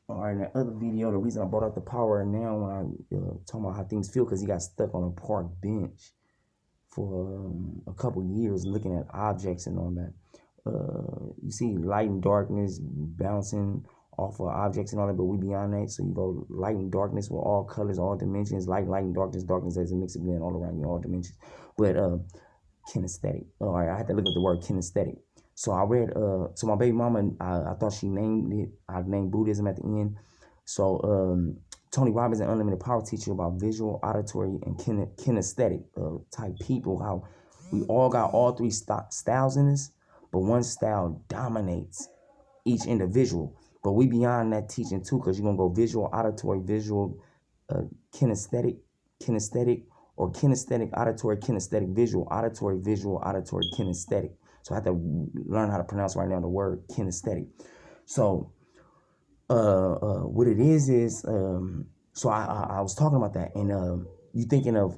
All right, in the other video, the reason I brought up the power now when I talking about how things feel, because he got stuck on a park bench for a couple years looking at objects and all that. You see light and darkness bouncing off of objects and all that, but we beyond that. So you go light and darkness with all colors, all dimensions, light and darkness, darkness as a mix of blend all around you, all dimensions. But kinesthetic. All right, I had to look up the word kinesthetic. So I read, so my baby mama, I thought she named it, I named Buddhism at the end. So Tony Robbins, an unlimited power teacher about visual, auditory, and kinesthetic type people, how we all got all three styles in us, but one style dominates each individual. But we beyond that teaching too, because you're going to go visual, auditory, visual, kinesthetic, or kinesthetic, auditory, kinesthetic, visual, auditory, kinesthetic. So I have to learn how to pronounce right now the word kinesthetic. So what it is so I was talking about that, and you thinking of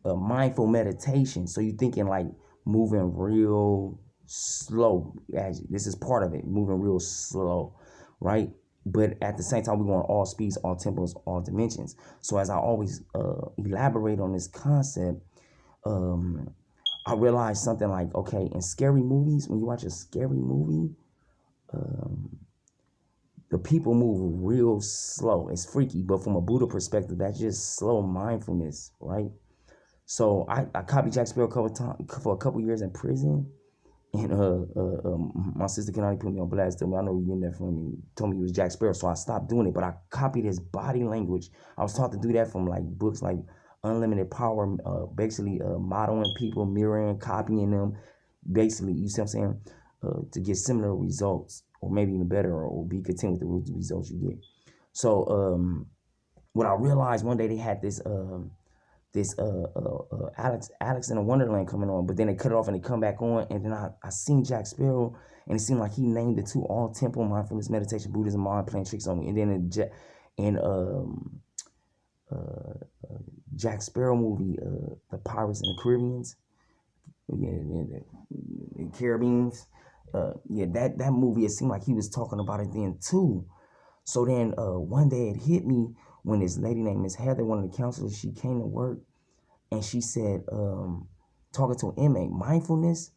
mindful meditation. So you thinking like moving real slow. This is part of it, moving real slow, right? But at the same time, we're going all speeds, all tempos, all dimensions. So as I always elaborate on this concept, I realized something like, okay, in scary movies, when you watch a scary movie, the people move real slow. It's freaky, but from a Buddha perspective, that's just slow mindfulness, right? So I copied Jack Sparrow for a couple years in prison, and my sister Kenani put me on blast. Told me, I know you getting that from me. Told me he was Jack Sparrow, so I stopped doing it. But I copied his body language. I was taught to do that from like books like Unlimited Power, basically modeling people, mirroring, copying them. Basically, you see what I'm saying? To get similar results, or maybe even better, or be content with the results you get. So what I realized one day, they had this Alex in a Wonderland coming on, but then they cut it off and they come back on, and then I seen Jack Sparrow, and it seemed like he named it too, all temple, mindfulness, meditation, Buddhism, mind playing tricks on me. And then in Jack Sparrow movie, the Pirates and the Caribbeans, the Caribbeans, that movie, it seemed like he was talking about it then too. So then one day it hit me when this lady named Miss Heather, one of the counselors, she came to work, and she said, talking to an inmate, mindfulness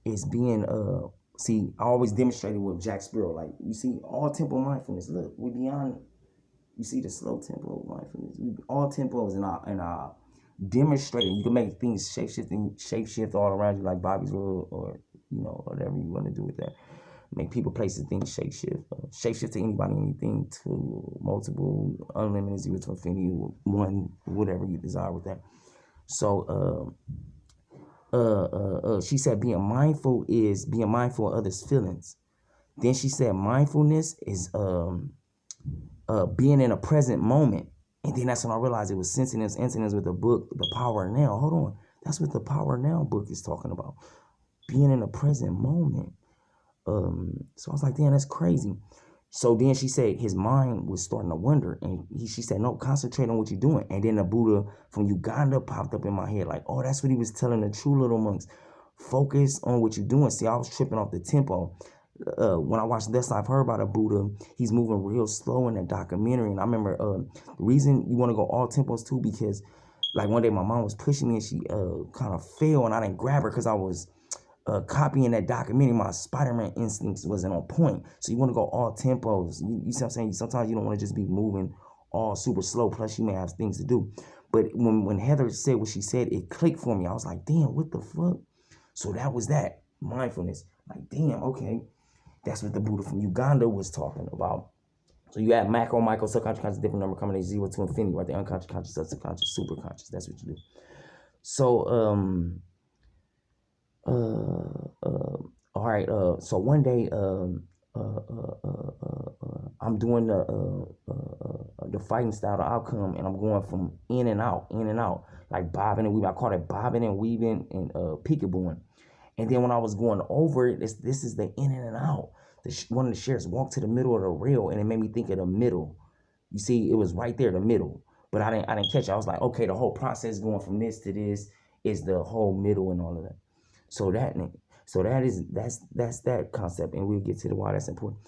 is being, see, I always demonstrated with Jack Sparrow, like, you see, all tempo mindfulness, look, we beyond, you see the slow tempo mindfulness, all tempos in our demonstrating. You can make things shape-shift all around you, like Bobby's rule, or, you know, whatever you want to do with that. Make people, places, things shape-shift to anybody, anything, to multiple, unlimited, 0 to infinity, one, whatever you desire with that. So she said being mindful is being mindful of others' feelings. Then she said mindfulness is being in a present moment. And then that's when I realized it was synonyms with the book, The Power Now. Hold on. That's what the Power Now book is talking about. Being in a present moment. So I was like, damn, that's crazy. So then she said his mind was starting to wonder, and she said, no, concentrate on what you're doing. And then the Buddha from Uganda popped up in my head, like, oh, that's what he was telling the true little monks. Focus on what you're doing. See, I was tripping off the tempo. When I watched This I've Heard About a Buddha, he's moving real slow in that documentary. And I remember the reason you want to go all tempos too, because like one day my mom was pushing me and she kind of fell, and I didn't grab her because I was copying that documentary. My Spider-Man instincts wasn't on point. So you want to go all tempos. You see what I'm saying? Sometimes you don't want to just be moving all super slow. Plus you may have things to do. But when Heather said what she said, it clicked for me. I was like, damn, what the fuck? So that was that. Mindfulness. Like, damn, okay. That's what the Buddha from Uganda was talking about. So you add macro, micro, subconscious, conscious, different number combination, 0 to infinity, right? The unconscious, conscious, subconscious, superconscious. That's what you do. So, all right. So one day, I'm doing the fighting style, the outcome, and I'm going from in and out, like bobbing and weaving. I call it bobbing and weaving and peekabooing. And then when I was going over it, this is the in and out. One of the sheriffs walked to the middle of the rail, and it made me think of the middle. You see, it was right there, the middle. But I didn't catch it. I was like, okay, the whole process going from this to this is the whole middle and all of that. So that So that's that concept, and we'll get to the why that's important.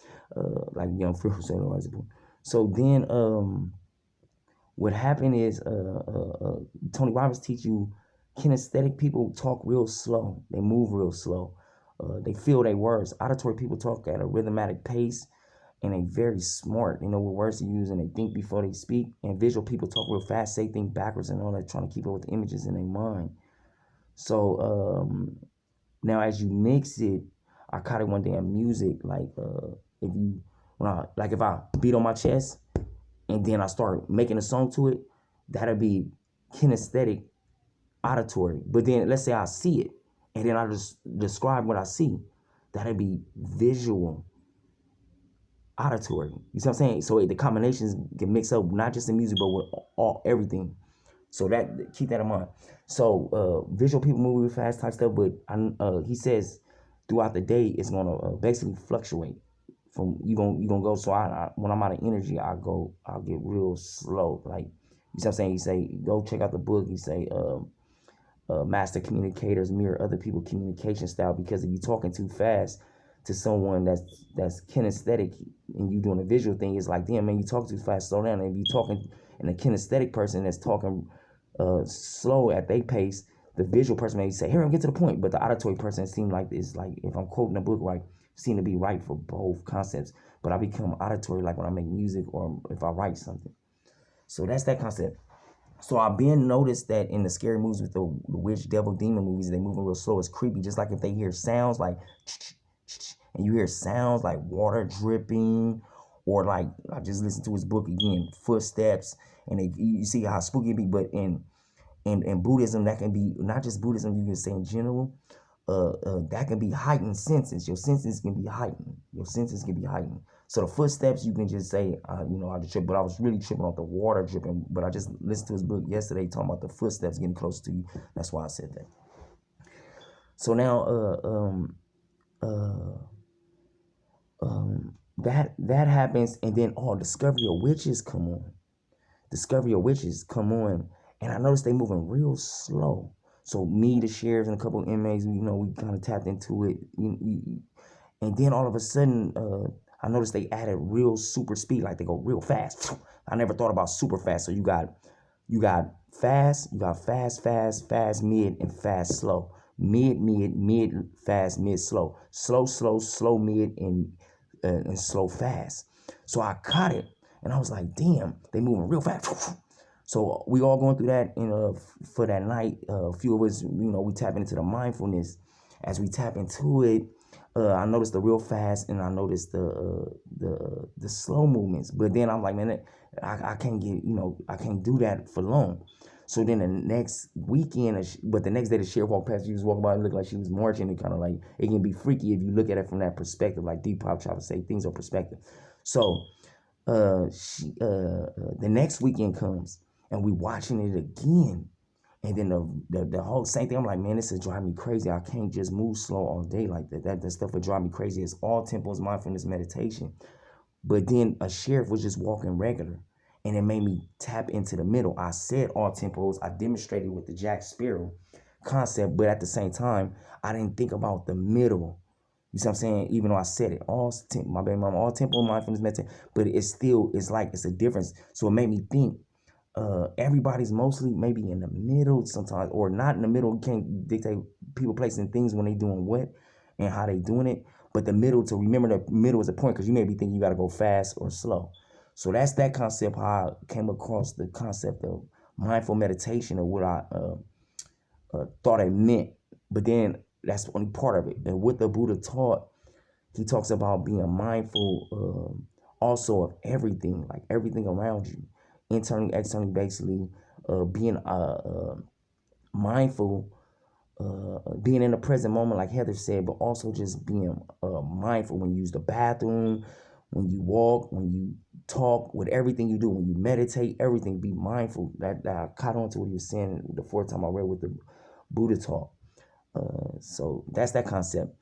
Like young fearful saying why it's important. So then what happened is Tony Robbins teach you kinesthetic people talk real slow. They move real slow. They feel their words. Auditory people talk at a rhythmic pace and they very smart. They know what words to use and they think before they speak. And visual people talk real fast. They think backwards and all that, trying to keep up with the images in their mind. So now as you mix it, I caught it one day in music. Like if I beat on my chest and then I start making a song to it, that'll be kinesthetic auditory. But then let's say I see it and then I just describe what I see, that'll be visual auditory. You see what I'm saying? So the combinations can mix up not just in music but with everything. So that keep that in mind. So visual people move really fast type stuff, but he says throughout the day it's gonna basically fluctuate. From you gonna go. So I when I'm out of energy, I'll get real slow. Like you see what I'm saying? He say go check out the book. He say master communicators mirror other people's communication style, because if you're talking too fast to someone that's kinesthetic and you doing a visual thing, it's like, damn man, you talk too fast, slow down. And if you talking and a kinesthetic person that's talking slow at their pace, the visual person may say, here, I'm get to the point. But the auditory person seems like it's like, if I'm quoting a book right, seem to be right for both concepts. But I become auditory like when I make music or if I write something. So that's that concept. So I've been noticed that in the scary movies with the witch, devil, demon movies, they moving real slow. It's creepy. Just like if they hear sounds like, and you hear sounds like water dripping, or like I just listened to his book again, footsteps, and you see how spooky it be. But in Buddhism, that can be not just Buddhism. You can say in general, that can be heightened senses. Your senses can be heightened. Your senses can be heightened. So the footsteps, you can just say, I just tripped, but I was really tripping off the water dripping. But I just listened to his book yesterday talking about the footsteps getting closer to you. That's why I said that. So now, that happens, and then Discovery of Witches come on. Discovery of Witches come on, and I noticed they moving real slow. So me, the sheriff, and a couple of inmates, we kind of tapped into it. And then all of a sudden, I noticed they added real super speed, like they go real fast. I never thought about super fast. So you got fast, fast, mid, and fast, slow. Mid, fast, mid, slow. Slow, mid, and slow, fast. So I caught it, and I was like, damn, they moving real fast. So we all going through that, for that night. A few of us, we tapping into the mindfulness. As we tap into it, I noticed the real fast, and I noticed the slow movements. But then I'm like, man, I can't I can't do that for long. So then the next weekend, but the next day the sheriff walked past, she was walking by, and looked like she was marching. And kind of like, it can be freaky if you look at it from that perspective, like Deepak try to say, things are perspective. So the next weekend comes, and we watching it again. And then the whole same thing, I'm like, man, this is driving me crazy. I can't just move slow all day like that. That stuff would drive me crazy. It's all temples, mindfulness, meditation. But then a sheriff was just walking regular, and it made me tap into the middle. I said all tempos. I demonstrated with the Jack Sparrow concept, but at the same time, I didn't think about the middle. You see what I'm saying? Even though I said it, my baby mama, all tempo, mindfulness, meditation, but it's a difference. So it made me think. Everybody's mostly maybe in the middle sometimes, or not in the middle. You can't dictate people placing things when they doing what and how they doing it. But the middle, to remember the middle is a point, because you may be thinking you got to go fast or slow. So that's that concept, how I came across the concept of mindful meditation, or what I thought it meant. But then that's only part of it. And what the Buddha taught, he talks about being mindful also of everything, like everything around you, internally, externally, basically being mindful, being in the present moment, like Heather said, but also just being mindful when you use the bathroom, when you walk, when you talk, with everything you do, when you meditate, everything, be mindful. That I caught on to what he was saying the fourth time I read with the Buddha talk. So that's that concept.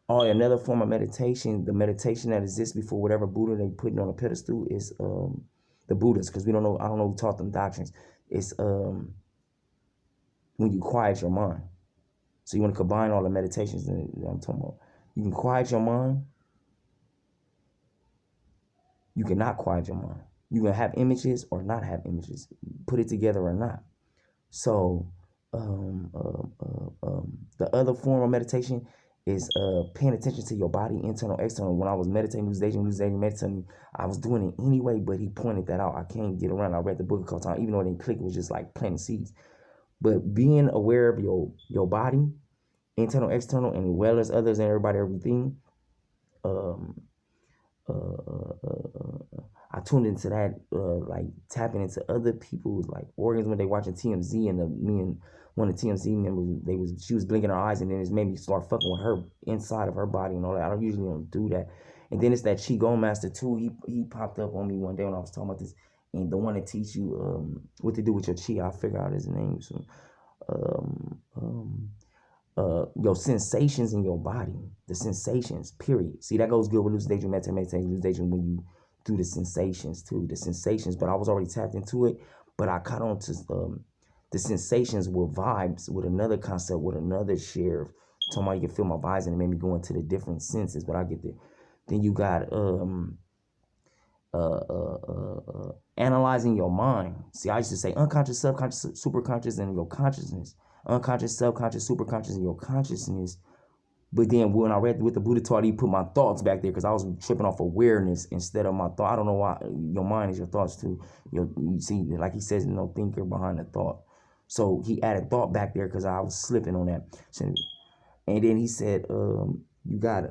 Another form of meditation, the meditation that exists before whatever Buddha they put on a pedestal, is the Buddhas, because I don't know who taught them doctrines. It's when you quiet your mind. So you want to combine all the meditations that I'm talking about. You can quiet your mind. You cannot quiet your mind. You can have images or not have images. Put it together or not. So the other form of meditation is paying attention to your body, internal, external. When I was meditating, meditating, I was doing it anyway, but he pointed that out. I can't get around. I read the book a couple times, even though it didn't click, it was just like planting seeds. But being aware of your body, internal, external, and well as others and everybody, everything, um, I tuned into that, like tapping into other people's like organs when they watching TMZ, and me and one of the TMZ members, she was blinking her eyes, and then it made me start fucking with her inside of her body and all that. I don't do that. And then it's that Qigong master too. He popped up on me one day when I was talking about this, and the one that teach you what to do with your chi. I figure out his name. So, your sensations in your body, the sensations, period. See, that goes good with lucid daydream, meditation, lucid daydream, when you do the sensations too, the sensations. But I was already tapped into it, but I caught on to the sensations with vibes, with another concept, with another share of talking about you can feel my vibes, and it made me go into the different senses, but I get there. Then you got analyzing your mind. See, I used to say unconscious, subconscious, superconscious, and your consciousness. Unconscious, subconscious, superconscious, and your consciousness. But then when I read what the Buddha taught, he put my thoughts back there because I was tripping off awareness instead of my thought. I don't know why. Your mind is your thoughts too. You see, like he says, no thinker behind the thought. So he added thought back there because I was slipping on that. And then he said, you got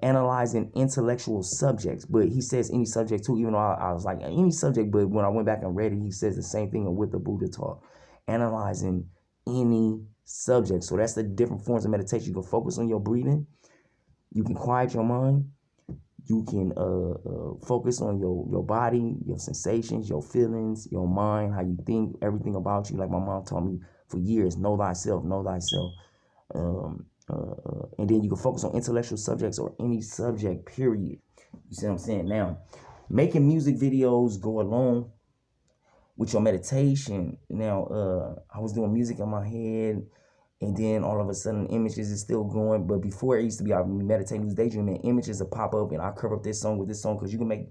analyzing intellectual subjects, but he says any subject too, even though I was like any subject, but when I went back and read it, he says the same thing with the Buddha taught, analyzing any subject. So that's the different forms of meditation. You can focus on your breathing, you can quiet your mind, you can focus on your body, your sensations, your feelings, your mind, how you think, everything about you. Like my mom taught me for years, know thyself, know thyself. And then you can focus on intellectual subjects or any subject, period. You see what I'm saying? Now, making music videos go along with your meditation. Now, I was doing music in my head, and then all of a sudden, images is still going. But before, it used to be I meditate, lose daydream, and images will pop up, and I cover up this song with this song because you can make.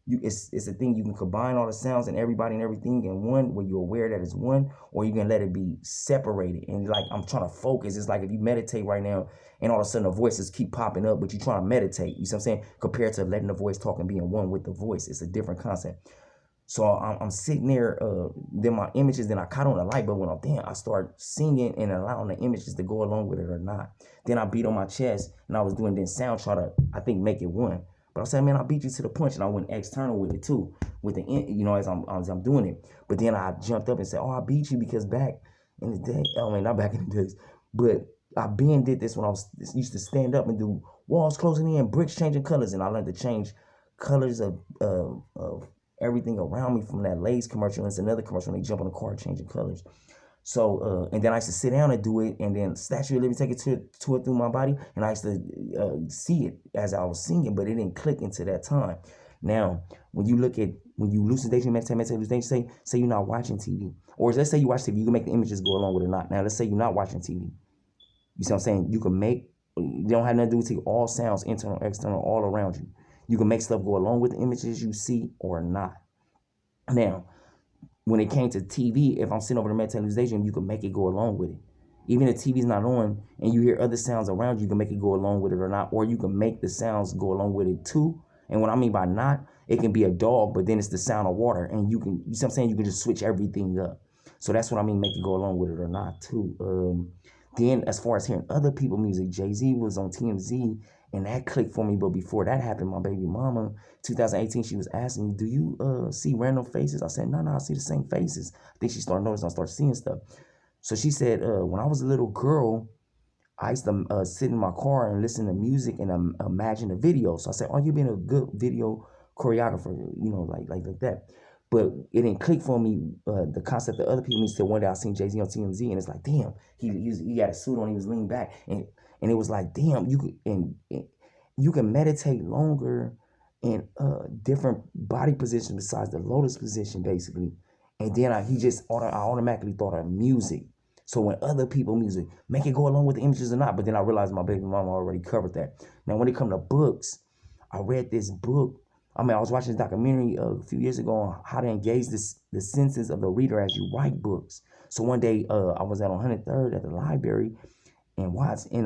It's a thing you can combine all the sounds and everybody and everything in one where you're aware that it's one, or you can let it be separated. And like I'm trying to focus. It's like if you meditate right now and all of a sudden the voices keep popping up, but you're trying to meditate. You see what I'm saying? Compared to letting the voice talk and being one with the voice. It's a different concept. So I'm sitting there, then my images, then I caught on the light bulb, went off. Then I start singing and allowing the images to go along with it or not. Then I beat on my chest and I was doing then sound, try to, I think, make it one. But I said, man, I beat you to the punch, and I went external with it too, with the, as I'm doing it. But then I jumped up and said, oh, I beat you because back in the day, I mean, not back in the days, but I been did this when I was used to stand up and do walls closing in, bricks changing colors, and I learned to change colors of everything around me from that Lay's commercial. And it's another commercial when they jump on the car changing colors. So, and then I used to sit down and do it, and then Statue of Liberty take it to it through my body, and I used to see it as I was singing, but it didn't click into that time. Now, when you lucid daydream, meditate, say you're not watching TV, or let's say you watch TV, you can make the images go along with it or not. Now, let's say you're not watching TV. You see what I'm saying? You can make, they don't have nothing to do with TV, all sounds, internal, external, all around you. You can make stuff go along with the images you see or not. Now, when it came to TV, if I'm sitting over the meditation, you can make it go along with it. Even if TV's not on and you hear other sounds around you, you can make it go along with it or not. Or you can make the sounds go along with it too. And what I mean by not, it can be a dog, but then it's the sound of water. And you see what I'm saying? You can just switch everything up. So that's what I mean, make it go along with it or not too. Then as far as hearing other people's music, Jay-Z was on TMZ, and that clicked for me. But before that happened, my baby mama, 2018, she was asking me, do you see random faces? I said, no, I see the same faces. I think she started noticing, I started seeing stuff. So she said, when I was a little girl, I used to sit in my car and listen to music and imagine a video. So I said, oh, you've been a good video choreographer, like that. But it didn't click for me, the concept that other people used to. One day I seen Jay-Z on TMZ, and it's like, damn, he had a suit on, he was leaning back, and it was like, damn, you can meditate longer in different body positions besides the lotus position, basically. And then I automatically thought of music. So when other people music, make it go along with the images or not. But then I realized my baby mama already covered that. Now when it come to books, I read this book. I mean, I was watching this documentary a few years ago on how to engage the senses of the reader as you write books. So one day, I was at 103rd at the library, and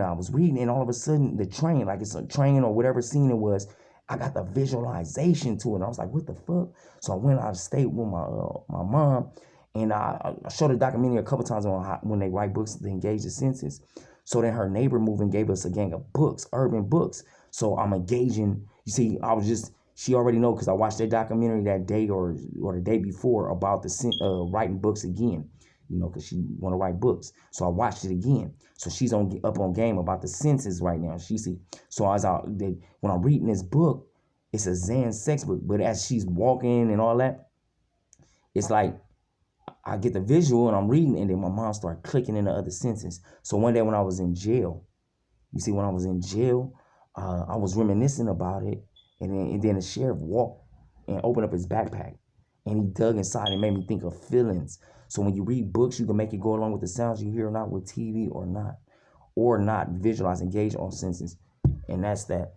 I was reading, and all of a sudden the train, like it's a train or whatever scene it was, I got the visualization to it. And I was like, what the fuck? So I went out of state with my mom, and I showed the documentary a couple times on how, when they write books to engage the senses. So then her neighbor moved and gave us a gang of books, urban books. So I'm engaging. You see, she already know because I watched that documentary that day or the day before about the writing books again. You know, because she want to write books. So I watched it again. So she's up on game about the senses right now. So when I'm reading this book, it's a Zen sex book. But as she's walking and all that, it's like I get the visual and I'm reading, and then my mind started clicking in the other senses. So one day when I was in jail, when I was in jail, I was reminiscing about it, and then the sheriff walked and opened up his backpack, and he dug inside and made me think of feelings. So when you read books, you can make it go along with the sounds you hear or not, with TV or not visualize, engage all senses, and that's that.